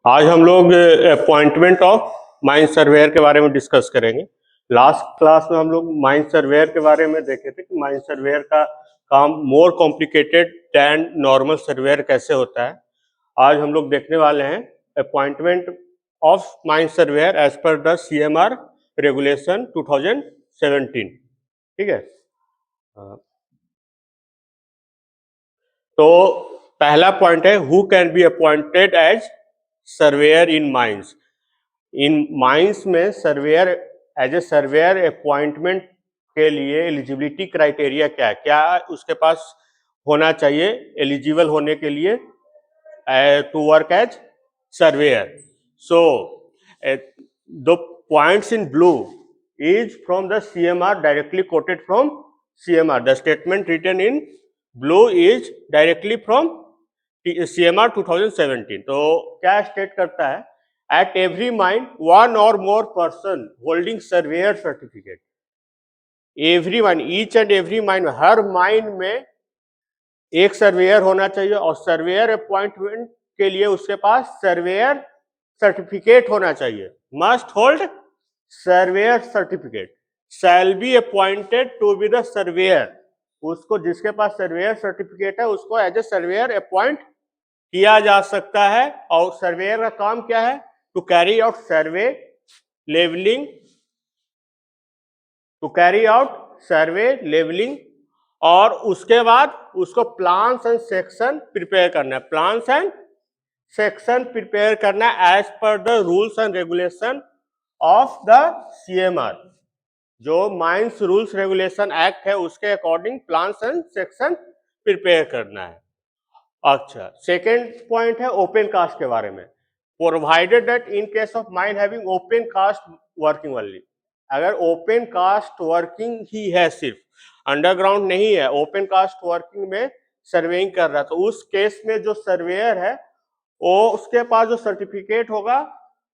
आज हम लोग अपॉइंटमेंट ऑफ माइंस सर्वेयर के बारे में डिस्कस करेंगे। लास्ट क्लास में हम लोग माइंस सर्वेयर के बारे में देखे थे कि माइंस सर्वेयर का काम more complicated than normal surveyor कैसे होता है। आज हम लोग देखने वाले हैं appointment of mines surveyor as per the CMR regulation 2017। ठीक है, तो पहला पॉइंट है who can be appointed as surveyor in mines. In mines में surveyor as a surveyor appointment के लिए एलिजिबिलिटी क्राइटेरिया क्या है, क्या उसके पास होना चाहिए एलिजिबल होने के लिए to work as surveyor. So the points in blue is from the CMR, directly quoted from CMR. The statement written in blue is directly from CMR 2017. तो क्या स्टेट करता है, at every mine one or more person holding surveyor certificate. every mine, each and every mine, her mine में एक surveyor होना चाहिए और surveyor appointment के लिए उसके पास सर्वेयर सर्टिफिकेट होना चाहिए। Must hold surveyor certificate, shall be appointed to be the surveyor. उसको जिसके पास सर्वेयर सर्टिफिकेट है उसको एज ए सर्वेयर अपॉइंट किया जा सकता है। और सर्वेयर का काम क्या है, to carry out survey levelling, to carry out survey levelling, और उसके बाद उसको प्लान्स एंड सेक्शन प्रिपेयर करना है। प्लान्स एंड सेक्शन प्रिपेयर करना है as per the rules and regulation of the CMR। जो माइंस रूल्स रेगुलेशन एक्ट है उसके according plans and section prepare करना है। अच्छा, सेकेंड पॉइंट है ओपन कास्ट के बारे में। Provided that in case of mine having open cast working only, अगर ओपन कास्ट वर्किंग ही है, सिर्फ अंडरग्राउंड नहीं है, ओपन कास्ट वर्किंग में सर्वेइंग कर रहा है, तो उस केस में जो सर्वेयर है वो उसके पास जो सर्टिफिकेट होगा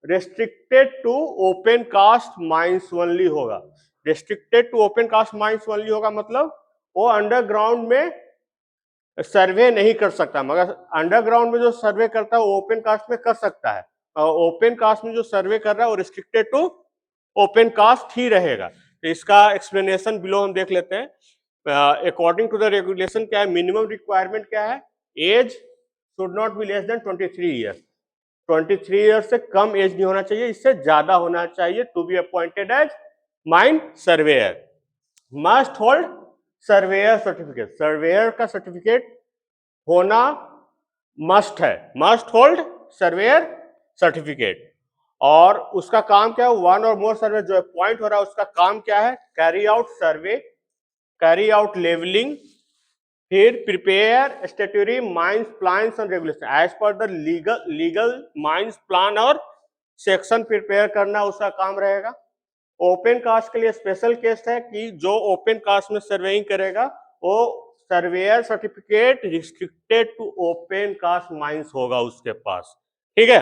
restricted to open cast mines only होगा। Restricted to open cast mines only होगा मतलब वो अंडरग्राउंड में सर्वे नहीं कर सकता, मगर अंडरग्राउंड में जो सर्वे करता है वो ओपन कास्ट में कर सकता है। और ओपन कास्ट में जो सर्वे कर रहा है वो रिस्ट्रिक्टेड टू ओपन कास्ट ही रहेगा। तो इसका एक्सप्लेनेशन बिलो हम देख लेते हैं। अकॉर्डिंग टू द रेगुलेशन क्या है, मिनिमम रिक्वायरमेंट क्या है, age should not be less than 23 years. 23 years से कम एज नहीं होना चाहिए, इससे ज्यादा होना चाहिए to be appointed as mine surveyor. Must hold surveyor certificate, surveyor का सर्टिफिकेट होना मस्ट है, मस्ट होल्ड सर्वेयर सर्टिफिकेट। और उसका काम क्या है, वन और मोर सर्वे जो अपॉइंट हो रहा है उसका काम क्या है, carry out survey, carry out levelling, फिर prepare statutory mines plans and regulation as per the legal mines plan और सेक्शन प्रिपेयर करना उसका काम रहेगा। ओपन कास्ट के लिए स्पेशल केस है कि जो ओपन कास्ट में सर्वेइंग करेगा वो surveyor certificate restricted to open cast mines होगा उसके पास। ठीक है,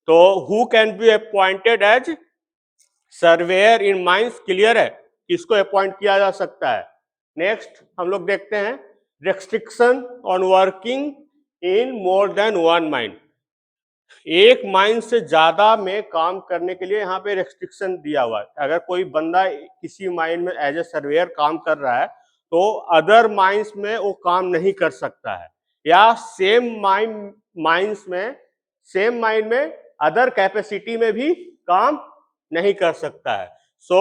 तो who can be appointed as surveyor in mines clear है, किसको अपॉइंट किया जा सकता है। नेक्स्ट हम लोग देखते हैं restriction on working in more than one mine. एक माइन से ज्यादा में काम करने के लिए यहाँ पे रेस्ट्रिक्शन दिया हुआ है। अगर कोई बंदा किसी माइन में एज ए सर्वेयर काम कर रहा है तो अदर माइंस में वो काम नहीं कर सकता है, या सेम माइंस में, सेम माइन में अदर कैपेसिटी में भी काम नहीं कर सकता है। So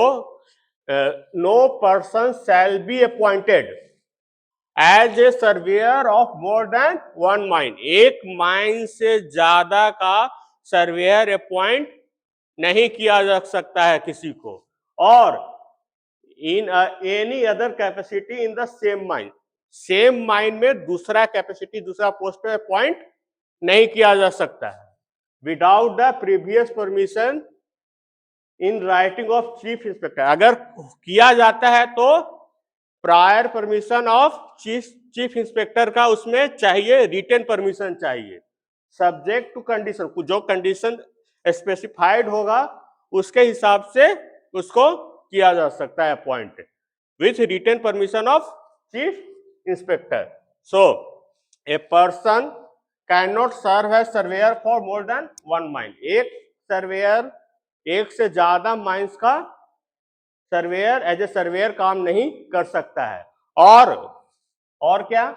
no person shall be appointed as a surveyor of more than one mine. एक माइन से ज्यादा का सर्वेयर अपॉइंट नहीं किया जा सकता है किसी को, और in any other capacity in the same mine, same mine में दूसरा कैपेसिटी दूसरा पोस्ट पे अपॉइंट नहीं किया जा सकता है without the previous permission in writing of chief inspector. अगर किया जाता है तो prior permission of chief inspector का उसमें चाहिए, रिटन परमिशन चाहिए, सब्जेक्ट टू कंडीशन, जो कंडीशन स्पेसिफाइड होगा उसके हिसाब से उसको किया जा सकता है appoint with written permission of chief inspector. So a person can not serve as surveyor for more than one mine. एक सर्वेयर एक से ज्यादा माइंस का सर्वेयर एज ए सर्वेयर काम नहीं कर सकता है। और क्या,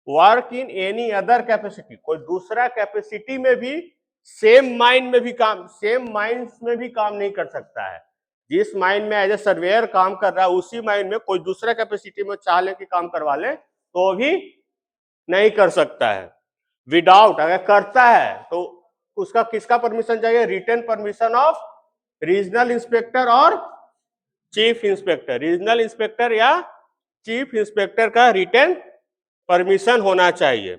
work in any other capacity, कोई दूसरा कैपेसिटी में भी सेम माइन में भी काम, सेम माइंस में भी काम नहीं कर सकता है। जिस माइन में एज ए सर्वेयर काम कर रहा है उसी माइन में कोई दूसरा कैपेसिटी में चाह ले कि काम करवा ले तो भी नहीं कर सकता है। विदाउट, अगर करता है तो उसका किसका परमिशन चाहिए? Written permission of regional inspector और चीफ इंस्पेक्टर। रीजनल इंस्पेक्टर या चीफ इंस्पेक्टर का रिटन परमिशन होना चाहिए।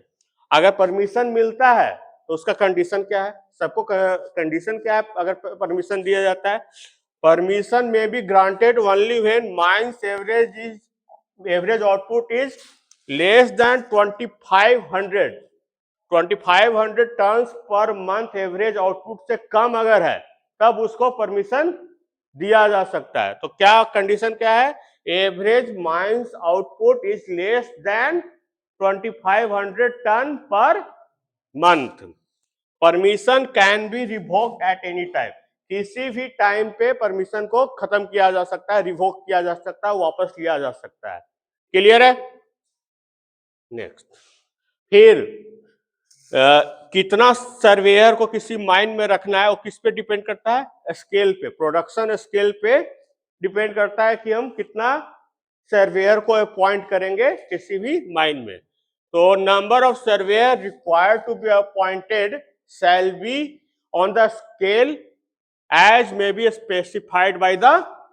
अगर परमिशन मिलता है तो उसका कंडीशन क्या है? सबको कंडीशन क्या है अगर परमिशन दिया जाता है? Permission may be granted only when mines average output is less than 2500 tons per month average output से कम अगर है तब उसको परमिशन दिया जा सकता है। तो क्या कंडीशन क्या है? Average mines output is less than 2500 ton per month. Permission can be revoked at any time, किसी भी टाइम पे परमिशन को खत्म किया जा सकता है, रिवोक किया जा सकता है, वापस लिया जा सकता है। क्लियर है? नेक्स्ट, फिर कितना सर्वेयर को किसी माइन में रखना है वो किस पे डिपेंड करता है? स्केल पे, प्रोडक्शन स्केल पे डिपेंड करता है कि हम कितना सर्वेयर को अपॉइंट करेंगे किसी भी माइन में। तो number of surveyor required to be appointed shall be on the scale as may be specified by the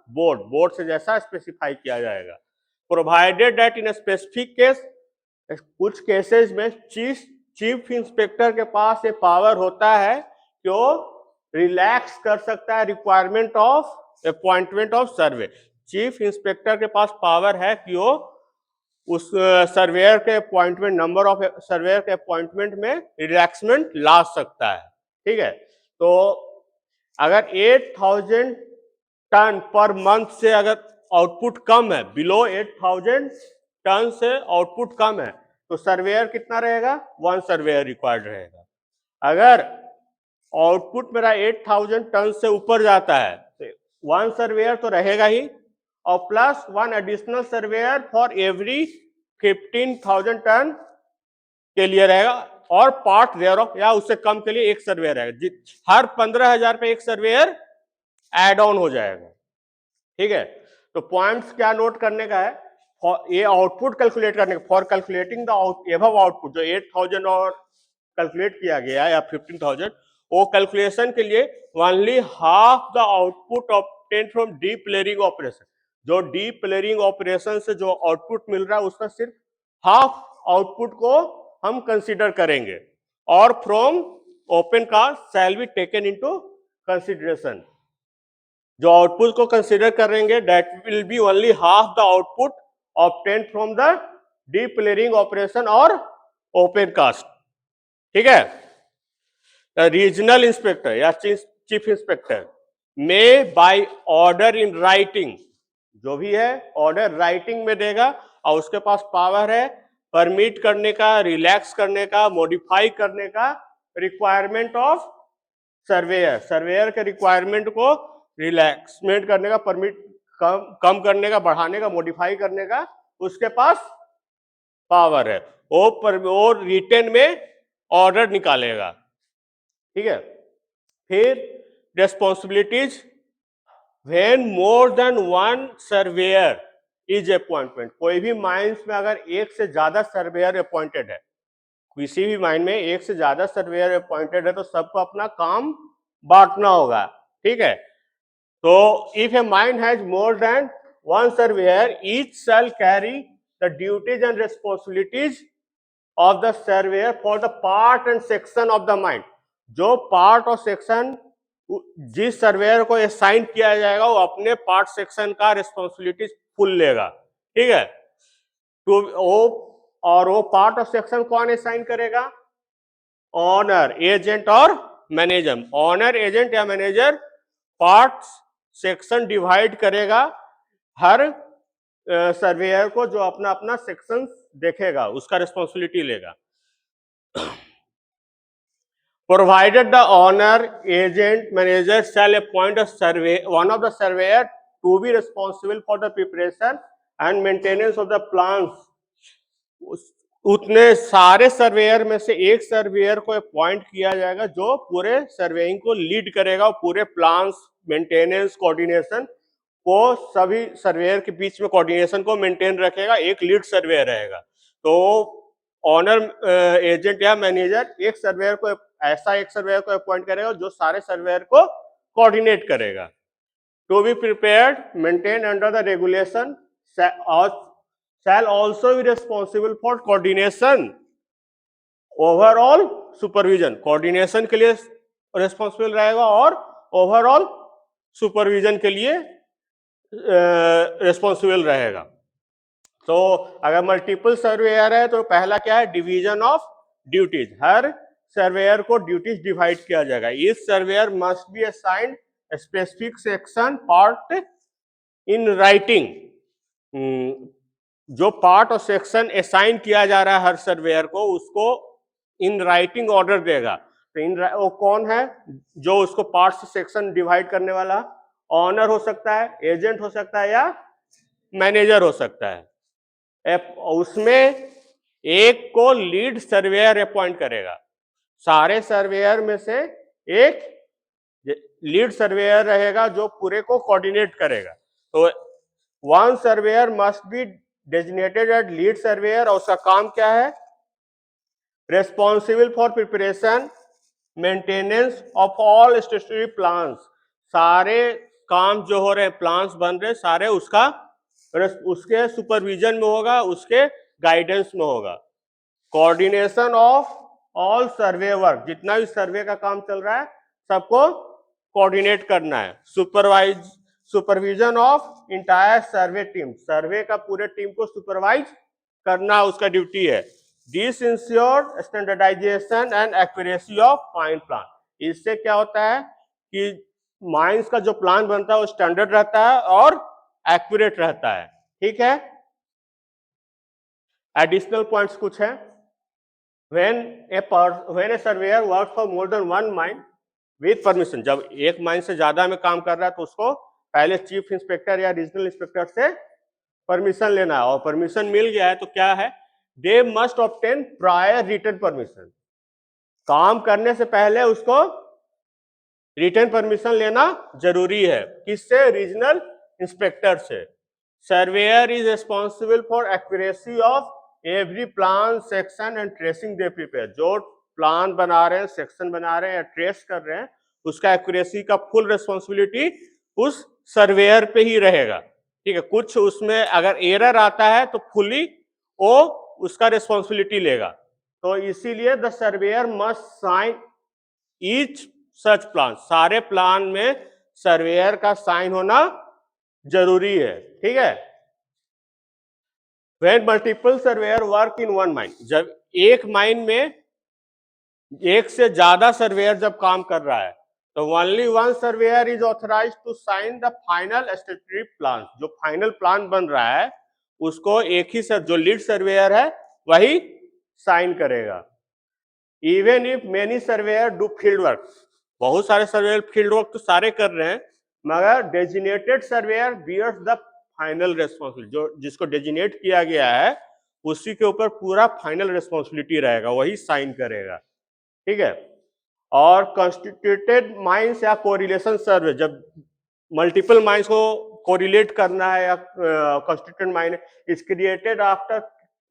board, board से जैसा स्पेसिफाई किया जाएगा। Provided that in specific case, कुछ केसेस में चीफ इंस्पेक्टर के पास ये पावर होता है कि वो रिलैक्स कर सकता है requirement of appointment of survey. Chief inspector के पास पावर है कि वो उस सर्वेयर के अपॉइंटमेंट, नंबर ऑफ सर्वेयर के अपॉइंटमेंट में रिलैक्समेंट ला सकता है। ठीक है, तो अगर 8000 टन पर मंथ से अगर आउटपुट कम है, बिलो 8000 टन से आउटपुट कम है तो सर्वेयर कितना रहेगा? 1 सर्वेयर रिक्वायर्ड रहेगा। अगर आउटपुट मेरा 8000 टन से ऊपर जाता है तो 1 सर्वेयर तो रहेगा ही, और plus 1 additional surveyor for every 15,000 ton के लिए रहेगा, और पार्ट देयर ऑफ या उससे कम के लिए एक सर्वेयर रहेगा। हर 15,000 पे एक सर्वेयर एड ऑन हो जाएगा। ठीक है, तो पॉइंट्स क्या नोट करने का है? ये आउटपुट कैलकुलेट करने का, for calculating the above output, जो 8000 और कैलकुलेट किया गया या 15,000, वो कैलकुलेशन के लिए only half the output obtain from deep layering operation, जो डीप लेयरिंग ऑपरेशन से जो आउटपुट मिल रहा है उसका सिर्फ हाफ आउटपुट को हम कंसीडर करेंगे, और from open cast shall be taken into consideration. जो आउटपुट को कंसीडर करेंगे that will be only half the output obtain from the deep layering operation और ओपन कास्ट। ठीक है, रीजनल इंस्पेक्टर या chief inspector may by order in writing, जो भी है ऑर्डर राइटिंग में देगा, और उसके पास पावर है परमिट करने का, रिलैक्स करने का, मॉडिफाई करने का रिक्वायरमेंट ऑफ सर्वेयर, सर्वेयर के रिक्वायरमेंट को रिलैक्समेंट करने का, परमिट कम करने का, बढ़ाने का, मॉडिफाई करने का उसके पास पावर है। वो रिटन में ऑर्डर निकालेगा। ठीक है, फिर responsibilities when more than 1 surveyor is appointment, कोई भी माइंस में अगर एक से ज्यादा सर्वेयर अपॉइंटेड है, किसी भी माइन में एक से ज्यादा सर्वेयर अपॉइंटेड है तो सबको अपना काम बांटना होगा। ठीक है, तो if a mine has more than 1 surveyor, each shall carry the duties and responsibilities of the surveyor for the part and section of the mine. जो पार्ट और सेक्शन जिस सर्वेयर को असाइन किया जाएगा वो अपने पार्ट सेक्शन का responsibility full लेगा। ठीक है, तो वो पार्ट और सेक्शन कौन असाइन करेगा? ऑनर, एजेंट और मैनेजर। ऑनर, एजेंट या मैनेजर पार्ट सेक्शन डिवाइड करेगा हर सर्वेयर को, जो अपना अपना सेक्शन देखेगा उसका रिस्पॉन्सिबिलिटी लेगा। provided the owner, agent, manager shall appoint a survey, one of the surveyor to be responsible for the preparation and maintenance of the plans. उतने सारे सर्वेयर में से एक सर्वेयर को अपॉइंट किया जाएगा जो पूरे सर्वेइंग को लीड करेगा, पूरे प्लान्स, मेंटेनेंस, कोऑर्डिनेशन को, सभी सर्वेयर के बीच में कोऑर्डिनेशन को मेंटेन रखेगा, एक लीड सर्वेयर रहेगा। तो ऑनर, एजेंट या मैनेजर एक सर्वेयर को, ऐसा एक सर्वेयर को अपॉइंट करेगा जो सारे सर्वेयर को कोऑर्डिनेट करेगा। To be prepared, maintain under the regulation, shall also be responsible for coordination, overall supervision, coordination के लिए रिस्पॉन्सिबल रहेगा और ओवरऑल सुपरविजन के लिए रिस्पॉन्सिबल रहेगा। तो अगर मल्टीपल सर्वेयर है तो पहला क्या है, division of duties, her surveyor को ड्यूटीज डिवाइड किया जाएगा। Each surveyor must be assigned specific section part in writing, जो पार्ट और सेक्शन असाइन किया जा रहा है हर सर्वेयर को, उसको इन राइटिंग ऑर्डर देगा। तो वो कौन है जो उसको पार्ट से सेक्शन डिवाइड करने वाला? ऑनर हो सकता है, एजेंट हो सकता है, या मैनेजर हो सकता है। उसमें एक को लीड सर्वेयर अपॉइंट करेगा, सारे सर्वेयर में से एक लीड सर्वेयर रहेगा जो पूरे को कोऑर्डिनेट करेगा। तो one surveyor must be designated as lead surveyor, और उसका काम क्या है, responsible for preparation, maintenance of all statutory plans, सारे काम जो हो रहे हैं, प्लान्स बन रहे सारे उसके सुपरविजन में होगा, उसके गाइडेंस में होगा। Coordination of all survey work, जितना भी सर्वे का काम चल रहा है सबको कोऑर्डिनेट करना है। Supervision of entire survey team, survey का पूरे टीम को सुपरवाइज करना उसका ड्यूटी है। This ensure standardisation and accuracy of mine plan, इससे क्या होता है कि माइंस का जो प्लान बनता है वो स्टैंडर्ड रहता है और एक्यूरेट रहता है। ठीक है, एडिशनल पॉइंट्स कुछ है। when a surveyor works for more than one mine with permission, जब एक माइन से ज्यादा में काम कर रहा है तो उसको पहले चीफ इंस्पेक्टर या रीजनल इंस्पेक्टर से परमिशन लेना है, और परमिशन मिल गया है तो क्या है, they must obtain prior written permission, काम करने से पहले उसको रिटन परमिशन लेना जरूरी है। किससे? रीजनल इंस्पेक्टर से। Surveyor is responsible for accuracy of every plan, section and tracing they prepare, जो प्लान बना रहे हैं, सेक्शन बना रहे हैं या ट्रेस कर रहे हैं, उसका एक्यूरेसी का फुल रिस्पॉन्सिबिलिटी उस सर्वेयर पे ही रहेगा। ठीक है, कुछ उसमें अगर एरर आता है तो फुली वो उसका रिस्पॉन्सिबिलिटी लेगा। तो इसीलिए the surveyor must sign each such plan, सारे प्लान में सर्वेयर का साइन होना जरूरी है। ठीक है, when multiple surveyor work in one mine, जब एक माइन में एक से ज्यादा सर्वेयर जब काम कर रहा है तो only one surveyor is authorized to sign the final statutory plan, जो फाइनल प्लान बन रहा है उसको एक ही जो लीड सर्वेयर है वही साइन करेगा। Even if many surveyor do field work, बहुत सारे सर्वेयर फील्ड वर्क तो सारे कर रहे हैं, मगर designated surveyor bears the final responsibility, जो जिसको डेजिग्नेट किया गया है उसी के ऊपर पूरा फाइनल रेस्पॉन्सिबिलिटी रहेगा, वही साइन करेगा। ठीक है, और कॉन्स्टिट्यूटेड माइंस या कोरिलेशन सर्वे, जब मल्टीपल माइंस को कोरिलेट करना है या constituted mine is created after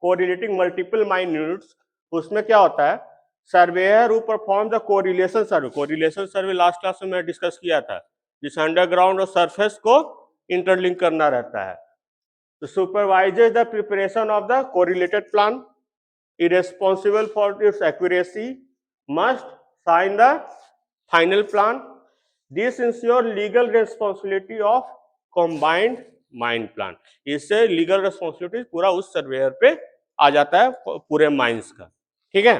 correlating multiple mine units, उसमें क्या होता है, surveyor who perform the correlation survey, correlation survey last class में मैं डिस्कस किया था, जिस अंडरग्राउंड और सरफेस को इंटरलिंक करना रहता है। तो supervises the preparation of the correlated plan, is responsible for its accuracy, must sign the final plan. This ensure legal responsibility of combined mine plan, इससे लीगल रिस्पॉन्सिबिलिटी पूरा उस सर्वेयर पे आ जाता है पूरे माइंस का। ठीक है,